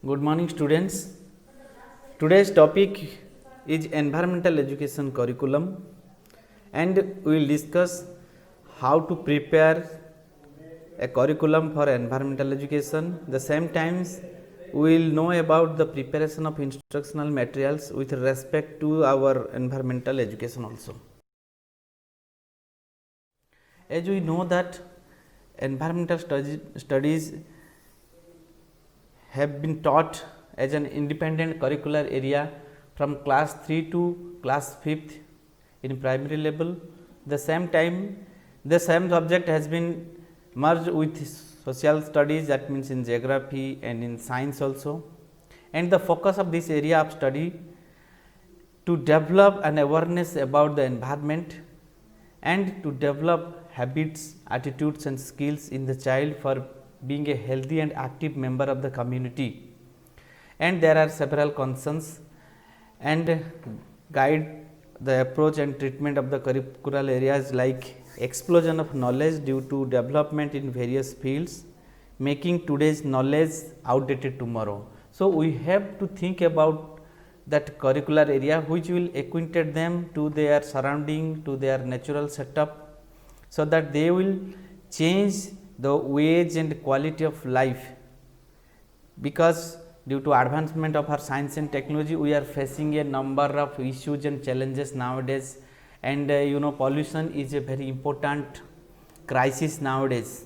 Good morning, students. Today's topic is environmental education curriculum, and we will discuss how to prepare a curriculum for environmental education. The same times, we will know about the preparation of instructional materials with respect to our environmental education also. As we know that environmental studies have been taught as an independent curricular area from class 3 to class 5th in primary level. The same time, the same subject has been merged with social studies, that means in geography and in science also. And the focus of this area of study to develop an awareness about the environment and to develop habits, attitudes and skills in the child for being a healthy and active member of the community. And there are several concerns and guide the approach and treatment of the curricular areas like explosion of knowledge due to development in various fields, making today's knowledge outdated tomorrow. So, we have to think about that curricular area which will acquainted them to their surrounding, to their natural setup, so that they will change the ways and quality of life, because due to advancement of our science and technology we are facing a number of issues and challenges nowadays, and pollution is a very important crisis nowadays,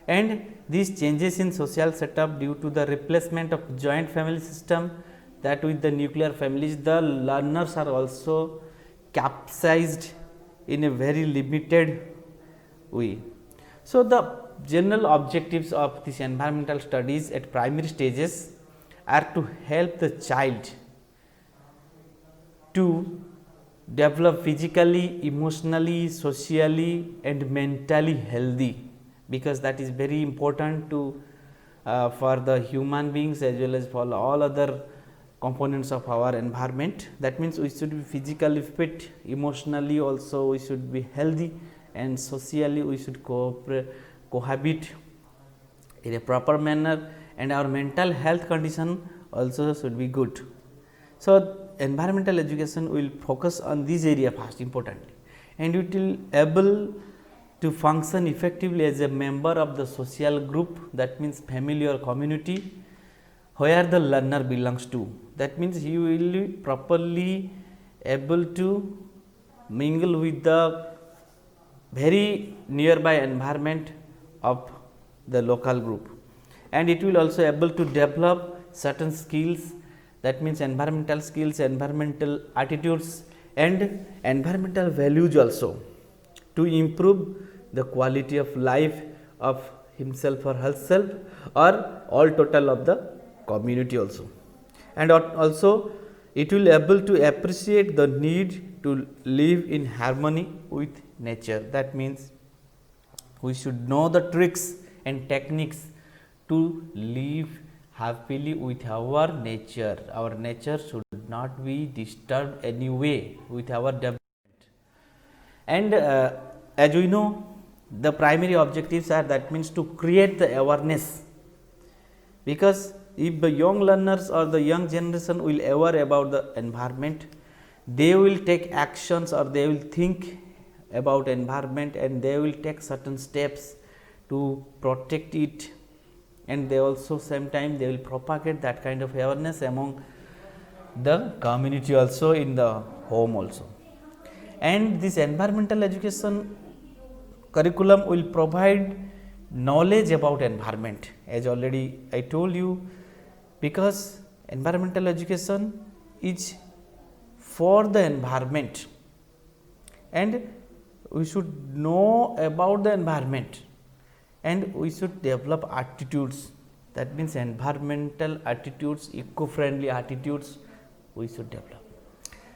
and these changes in social setup due to the replacement of joint family system, that with the nuclear families, the learners are also capsized in a very limited way. So, the general objectives of this environmental studies at primary stages are to help the child to develop physically, emotionally, socially and mentally healthy, because that is very important to for the human beings as well as for all other components of our environment. That means, we should be physically fit, emotionally also we should be healthy, and socially we should cohabit in a proper manner, and our mental health condition also should be good. So, environmental education will focus on this area first importantly, and it will able to function effectively as a member of the social group, that means family or community where the learner belongs to. That means, he will be properly able to mingle with the very nearby environment of the local group, and it will also able to develop certain skills, that means environmental skills, environmental attitudes and environmental values also, to improve the quality of life of himself or herself or all total of the community also. And also it will able to appreciate the need to live in harmony with nature. That means, we should know the tricks and techniques to live happily with our nature. Our nature should not be disturbed anyway with our development. And as we know, the primary objectives are, that means to create the awareness, because if the young learners or the young generation will aware about the environment, they will take actions or they will think about environment, and they will take certain steps to protect it, and they also same time they will propagate that kind of awareness among the community also, in the home also. And this environmental education curriculum will provide knowledge about environment, as already I told you, because environmental education is for the environment, and we should know about the environment, and we should develop attitudes, that means environmental attitudes, eco-friendly attitudes we should develop.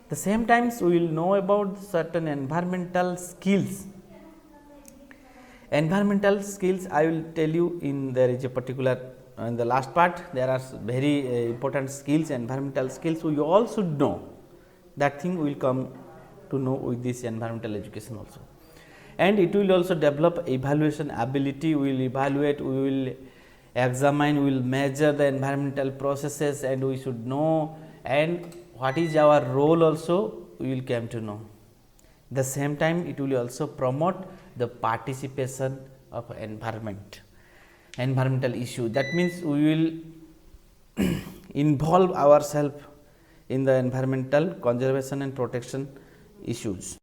The same times, we will know about certain environmental skills. Environmental skills, I will tell you in there is a particular in the last part, there are very important skills, environmental skills we all should know. That thing we will come to know with this environmental education also. And it will also develop evaluation ability, we will evaluate, we will examine, we will measure the environmental processes, and we should know, and what is our role also we will come to know. The same time it will also promote the participation of environmental issue. That means we will involve ourselves in the environmental conservation and protection issues.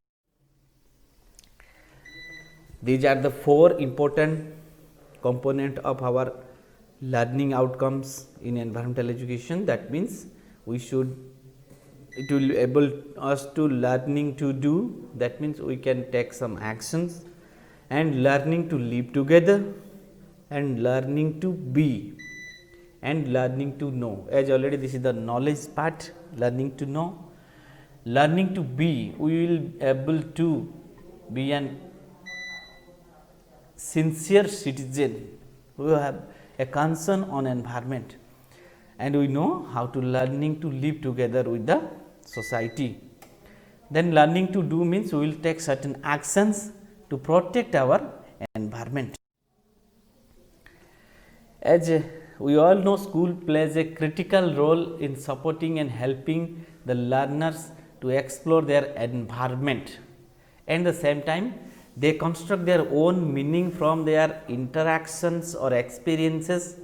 These are the 4 important component of our learning outcomes in environmental education. That means it will able us to learning to do, that means we can take some actions, and learning to live together, and learning to be, and learning to know. As already this is the knowledge part, learning to know. Learning to be, we will able to be an sincere citizen who have a concern on environment, and we know how to learning to live together with the society. Then learning to do means we will take certain actions to protect our environment. As we all know, school plays a critical role in supporting and helping the learners to explore their environment, and at the same time they construct their own meaning from their interactions or experiences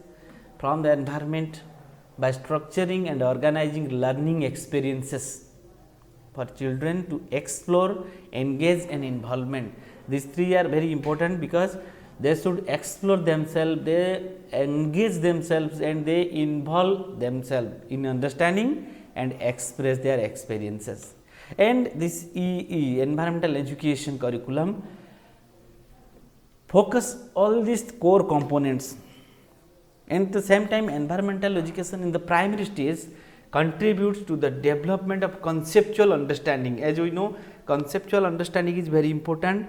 from the environment by structuring and organizing learning experiences for children to explore, engage and involvement. These 3 are very important because they should explore themselves, they engage themselves, and they involve themselves in understanding and express their experiences. And this EE, environmental education curriculum, focus all these core components, and at the same time environmental education in the primary stage contributes to the development of conceptual understanding. As we know, conceptual understanding is very important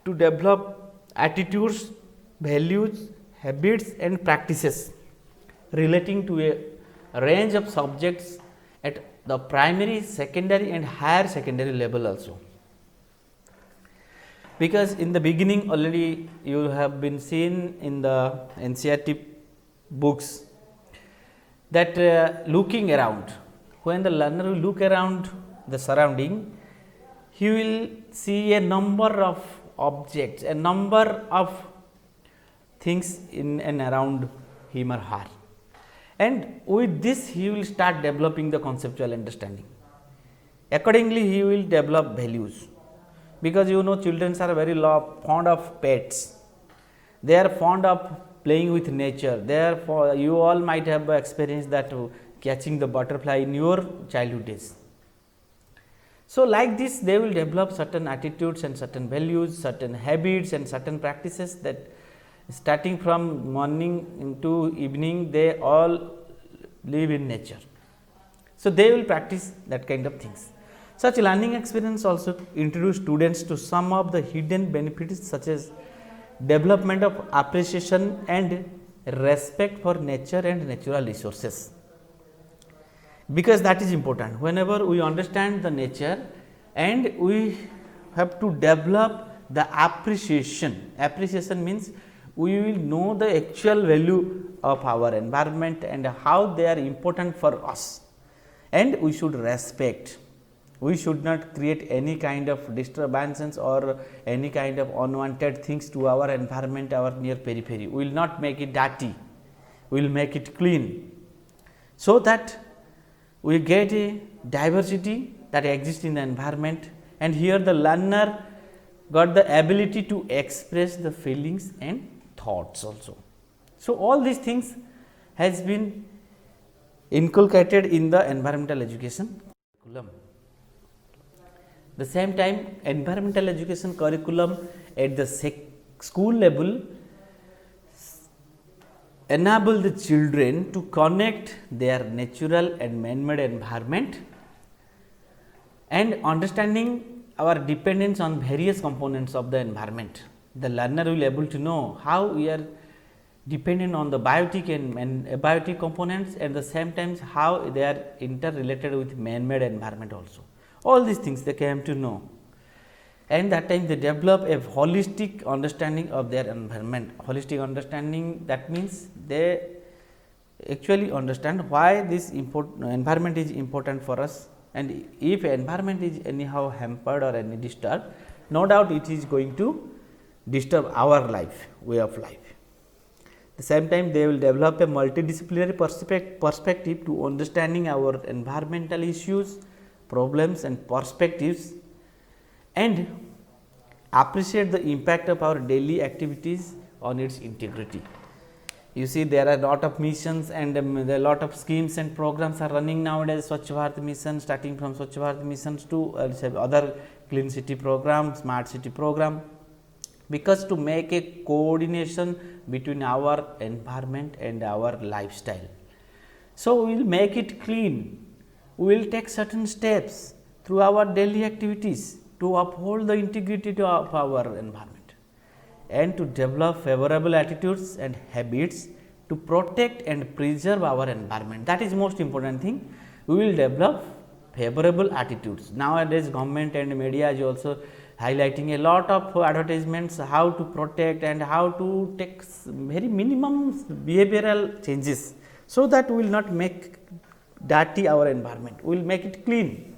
to develop attitudes, values, habits and practices relating to a range of subjects at the primary, secondary and higher secondary level also. Because in the beginning already you have been seen in the NCERT books that looking around, when the learner will look around the surrounding, he will see a number of objects, a number of things in and around him or her, and with this he will start developing the conceptual understanding. Accordingly he will develop values, because you know children are very fond of pets, they are fond of playing with nature. Therefore, you all might have experienced that catching the butterfly in your childhood days. So, like this they will develop certain attitudes and certain values, certain habits and certain practices that starting from morning into evening they all live in nature. So, they will practice that kind of things. Such learning experience also introduce students to some of the hidden benefits such as development of appreciation and respect for nature and natural resources, because that is important. Whenever we understand the nature, and we have to develop the appreciation. Appreciation means we will know the actual value of our environment and how they are important for us, and we should respect. We should not create any kind of disturbances or any kind of unwanted things to our environment, our near periphery. We will not make it dirty, we will make it clean, so that we get a diversity that exists in the environment, and here the learner got the ability to express the feelings and thoughts also. So, all these things has been inculcated in the environmental education curriculum. The same time, environmental education curriculum at the school level enable the children to connect their natural and man-made environment and understanding our dependence on various components of the environment. The learner will able to know how we are dependent on the biotic and abiotic components, and the same times how they are interrelated with man-made environment also. All these things they came to know. and that time they develop a holistic understanding of their environment. Holistic understanding, that means they actually understand why this environment is important for us, and if environment is anyhow hampered or any disturbed, no doubt it is going to disturb our life, way of life. The same time they will develop a multidisciplinary perspective to understanding our environmental issues, problems and perspectives, and appreciate the impact of our daily activities on its integrity. You see, there are lot of missions and there are lot of schemes and programs are running nowadays. Swachh Bharat mission, starting from Swachh Bharat missions to other clean city program, smart city program, because to make a coordination between our environment and our lifestyle. So, we will make it clean, we will take certain steps through our daily activities to uphold the integrity of our environment, and to develop favorable attitudes and habits to protect and preserve our environment. That is most important thing. We will develop favorable attitudes. Nowadays government and media is also highlighting a lot of advertisements how to protect and how to take very minimum behavioral changes, so that we will not make dirty our environment, we will make it clean.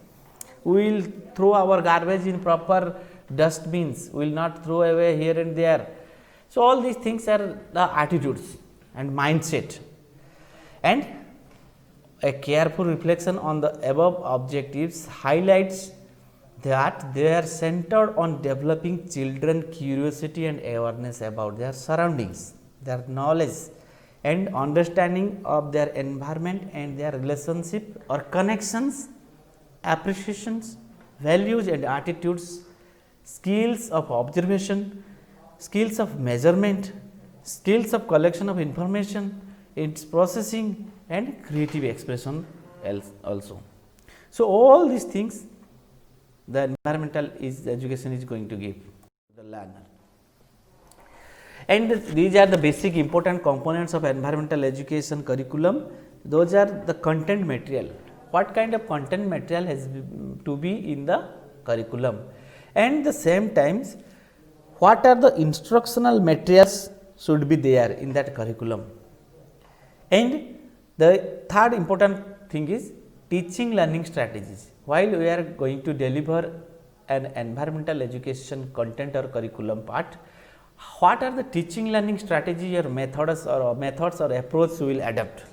We will throw our garbage in proper dustbins, we will not throw away here and there. So, all these things are the attitudes and mindset, and a careful reflection on the above objectives highlights that they are centered on developing children curiosity and awareness about their surroundings, their knowledge and understanding of their environment and their relationship or connections, appreciations, values and attitudes, skills of observation, skills of measurement, skills of collection of information, its processing and creative expression also. So, all these things the environmental education is going to give the learner. And these are the basic important components of environmental education curriculum. Those are the content material. What kind of content material has to be in the curriculum, and the same times what are the instructional materials should be there in that curriculum. And the third important thing is teaching learning strategies. While we are going to deliver an environmental education content or curriculum part, what are the teaching learning strategy or methods or approach we will adopt?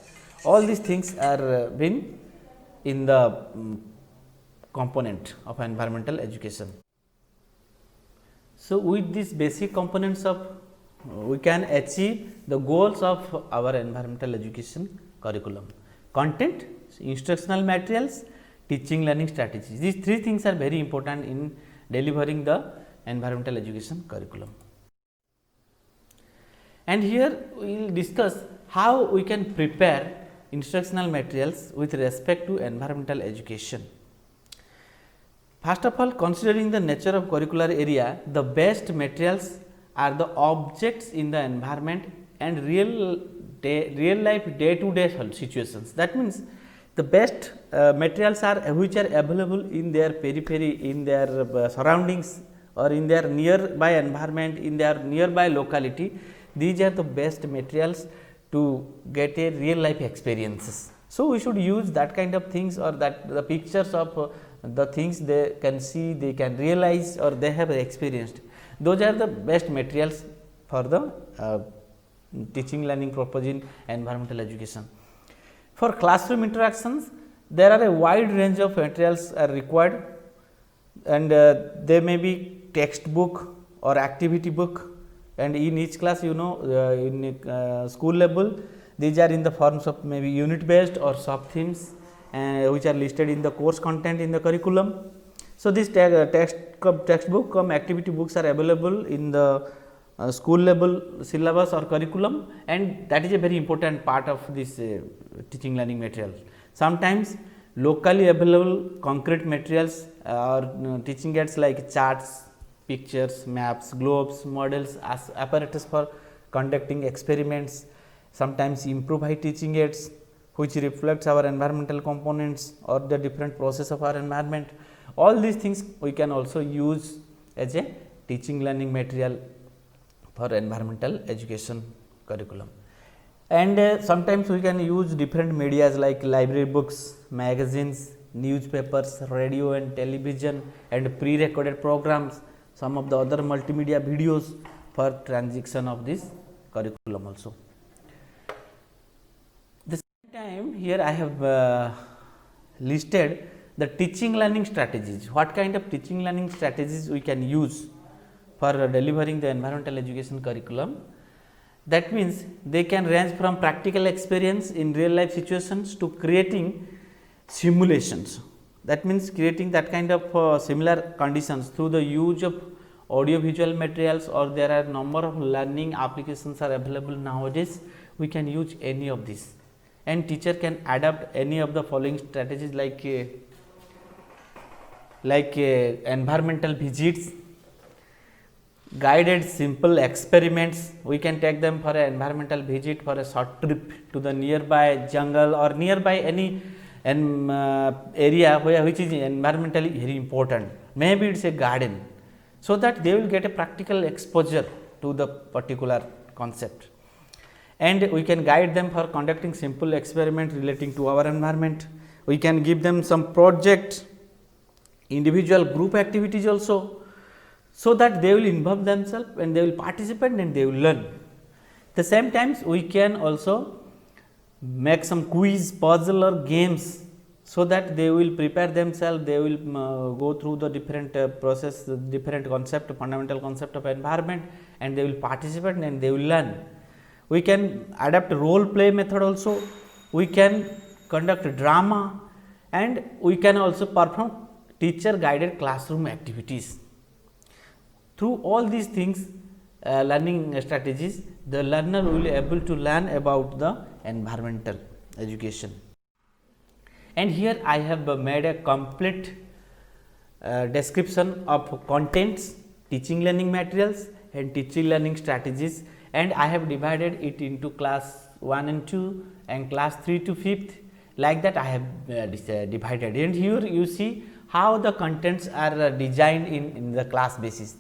All these things are been in the component of environmental education. So, with these basic components of we can achieve the goals of our environmental education curriculum: content, instructional materials, teaching learning strategies. These three things are very important in delivering the environmental education curriculum. And here we will discuss how we can prepare instructional materials with respect to environmental education. First of all, considering the nature of curricular area, the best materials are the objects in the environment and real life day to day situations. That means the best materials are which are available in their periphery, in their surroundings or in their nearby environment, in their nearby locality. These are the best materials to get a real life experiences. So, we should use that kind of things, or that the pictures of the things they can see, they can realize or they have experienced. Those are the best materials for the teaching learning purpose in environmental education. For classroom interactions, there are a wide range of materials are required, and they may be textbook or activity book, and in each class in school level these are in the forms of maybe unit based or sub themes which are listed in the course content in the curriculum. So, this textbook activity books are available in the school level syllabus or curriculum, and that is a very important part of this teaching learning material. Sometimes locally available concrete materials or teaching aids like charts, pictures, maps, globes, models, as apparatus for conducting experiments, sometimes improvised teaching aids which reflects our environmental components or the different process of our environment. All these things we can also use as a teaching learning material for environmental education curriculum. And sometimes we can use different medias like library books, magazines, newspapers, radio and television, and pre-recorded programs, some of the other multimedia videos for transition of this curriculum also. The same time here I have listed the teaching learning strategies. What kind of teaching learning strategies we can use for delivering the environmental education curriculum? That means they can range from practical experience in real life situations to creating simulations. That means creating that kind of similar conditions through the use of audio visual materials, or there are number of learning applications are available nowadays. We can use any of these, and teacher can adapt any of the following strategies like environmental visits, guided simple experiments. We can take them for an environmental visit for a short trip to the nearby jungle or nearby any area which is environmentally very important. Maybe it is a garden, so that they will get a practical exposure to the particular concept. And we can guide them for conducting simple experiments relating to our environment. We can give them some project, individual group activities also, so that they will involve themselves and they will participate and they will learn. The same times we can also make some quiz, puzzle or games, so that they will prepare themselves, they will go through the different process, different concept, fundamental concept of environment, and they will participate and they will learn. We can adapt role play method also, we can conduct drama, and we can also perform teacher guided classroom activities. Through all these things, learning strategies, the learner will be able to learn about the environmental education. And here I have made a complete description of contents, teaching learning materials and teaching learning strategies, and I have divided it into class 1 and 2 and class 3 to 5th. Like that I have divided, and here you see how the contents are designed in the class basis.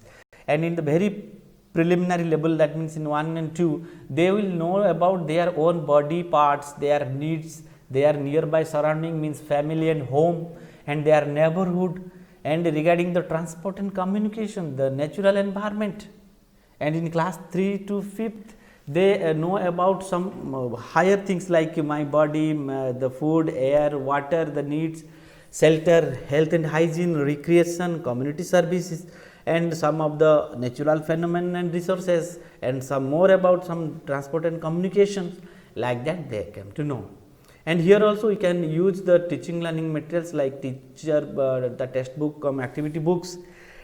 And in the very preliminary level, that means in 1 and 2, they will know about their own body parts, their needs, their nearby surrounding means family and home, and their neighborhood, and regarding the transport and communication, the natural environment. And in class 3 to 5th, they know about some higher things like my body, the food, air, water, the needs, shelter, health and hygiene, recreation, community services, and some of the natural phenomena and resources, and some more about some transport and communications. Like that they came to know. And here also we can use the teaching learning materials like teacher, the textbook, activity books,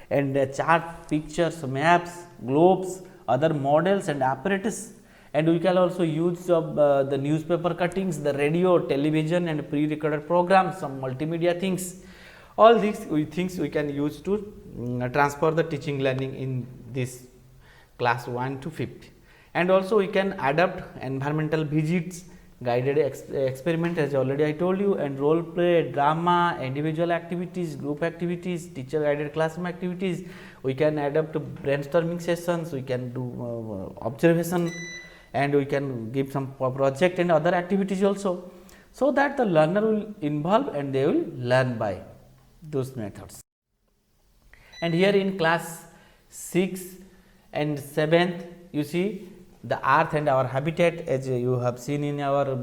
and chart, pictures, maps, globes, other models and apparatus. And we can also use the newspaper cuttings, the radio, television and pre-recorded programs, some multimedia things. All these things we can use to transfer the teaching learning in this class 1 to 5th. And also we can adapt environmental visits, guided experiment as already I told you, and role play, drama, individual activities, group activities, teacher guided classroom activities. We can adapt brainstorming sessions, we can do observation, and we can give some project and other activities also, so that the learner will involve and they will learn by those methods. And here in class 6 and 7th, you see the earth and our habitat, as you have seen in our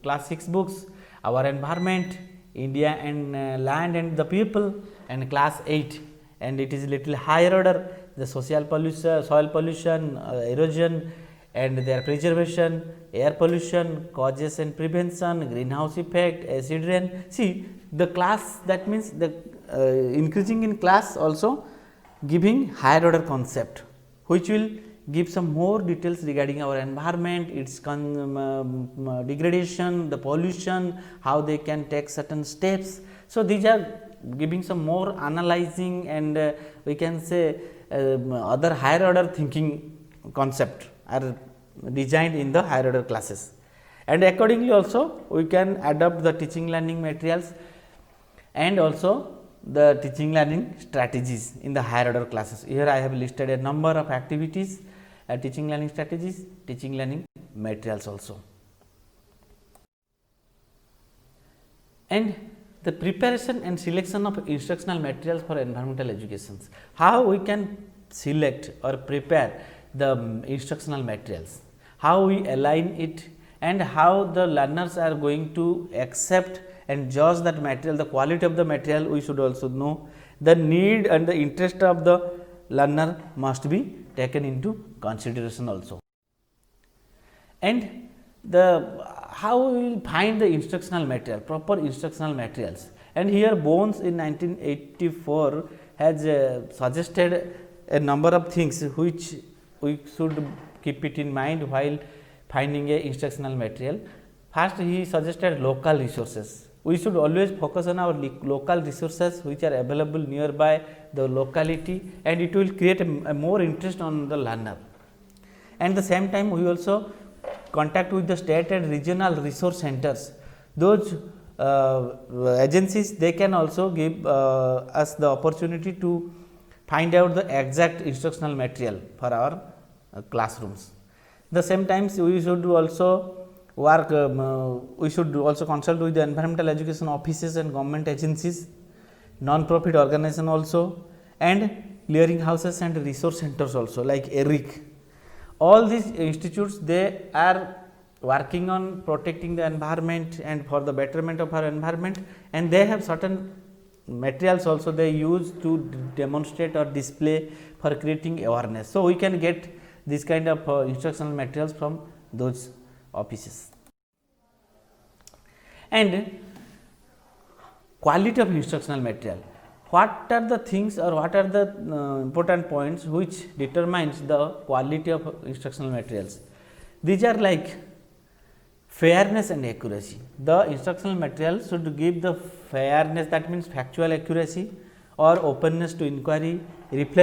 class 6 books, our environment, India and land and the people, and class 8, and it is little higher order, the social pollution, soil pollution, erosion and their preservation, air pollution, causes and prevention, greenhouse effect, acid rain. See the class, that means the increasing in class also giving higher order concept, which will give some more details regarding our environment, its degradation, the pollution, how they can take certain steps. So these are giving some more analyzing and we can say other higher order thinking concept are designed in the higher order classes. And accordingly also we can adopt the teaching learning materials, and also the teaching learning strategies in the higher order classes. Here I have listed a number of activities, teaching learning strategies, teaching learning materials also. And the preparation and selection of instructional materials for environmental education. How we can select or prepare the instructional materials, how we align it, and how the learners are going to accept and judge that material, the quality of the material we should also know. The need and the interest of the learner must be taken into consideration also. And the how we will find the instructional material, proper instructional materials. And here Bones in 1984 has suggested a number of things which we should keep it in mind while finding a instructional material. First, he suggested local resources. We should always focus on our local resources which are available nearby the locality, and it will create a more interest on the learner. And the same time, we also contact with the state and regional resource centers. Those agencies, they can also give us the opportunity to find out the exact instructional material for our classrooms. The same times we should also work, we should also consult with the environmental education offices and government agencies, non-profit organization also, and clearing houses and resource centers also like ERIC. All these institutes, they are working on protecting the environment and for the betterment of our environment, and they have certain materials also they use to demonstrate or display for creating awareness. So, we can get this kind of instructional materials from those offices. And quality of instructional material. What are the things or what are the important points which determines the quality of instructional materials? These are like fairness and accuracy. The instructional material should give the fairness, that means factual accuracy or openness to inquiry, it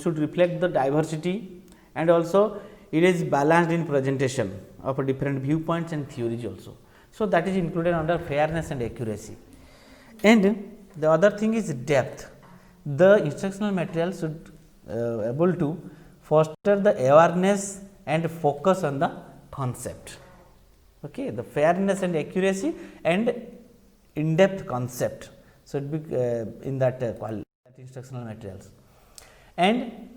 should reflect the diversity, and also it is balanced in presentation of different viewpoints and theories also. So, that is included under fairness and accuracy. And the other thing is depth. The instructional material should able to foster the awareness and focus on the concept. Okay, the fairness and accuracy and in-depth concept should be in that instructional materials, and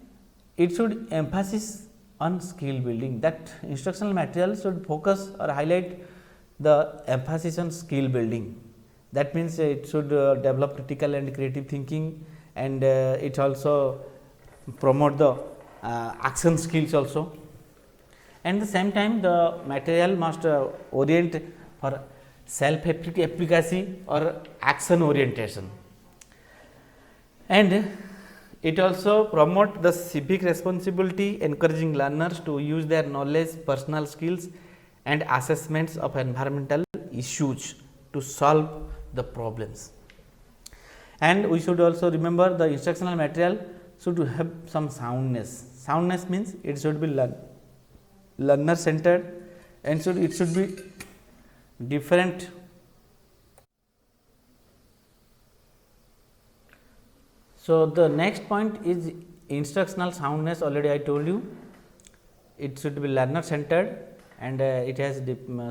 it should emphasis on skill building. That instructional material should focus or highlight the emphasis on skill building. That means it should develop critical and creative thinking, and it also promote the action skills also. And the same time, the material must orient for self efficacy or action orientation, and it also promote the civic responsibility, encouraging learners to use their knowledge, personal skills and assessments of environmental issues to solve the problems. And we should also remember the instructional material should have some soundness. Soundness means it should be learner centered, and it should be different. So, the next point is instructional soundness. Already I told you, it should be learner centered, and it has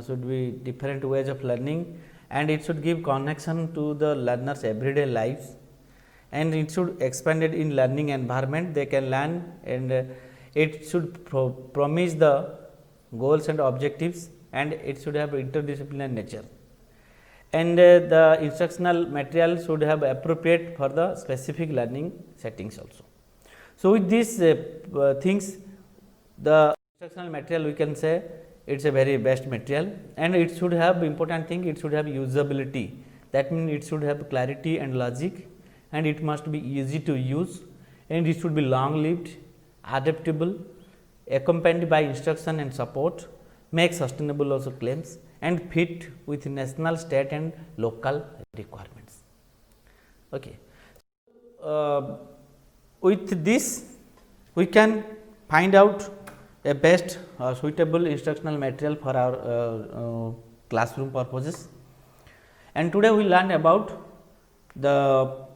should be different ways of learning, and it should give connection to the learners everyday lives, and it should expand it in learning environment they can learn, and it should promise the goals and objectives, and it should have interdisciplinary nature, and the instructional material should have appropriate for the specific learning settings also. So, with these things, the instructional material we can say it is a very best material, and it should have important thing, it should have usability. That means, it should have clarity and logic, and it must be easy to use, and it should be long lived, adaptable, accompanied by instruction and support, make sustainable also claims, and fit with national, state and local requirements. Okay. With this, we can find out a best suitable instructional material for our classroom purposes. And today we learned about the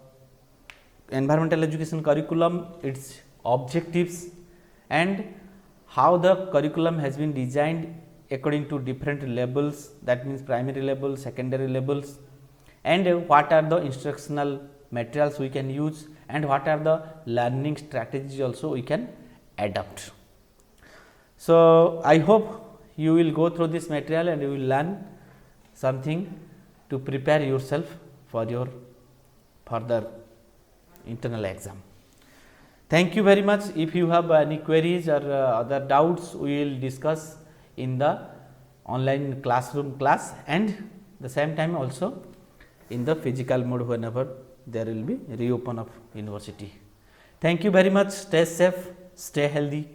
environmental education curriculum, its objectives, and how the curriculum has been designed according to different levels, that means primary level, secondary levels, and what are the instructional materials we can use, and what are the learning strategies also we can adopt. So, I hope you will go through this material and you will learn something to prepare yourself for your further internal exam. Thank you very much. If you have any queries or other doubts, we will discuss in the online classroom class, and the same time also in the physical mode whenever there will be reopen of university. Thank you very much. Stay safe, stay healthy.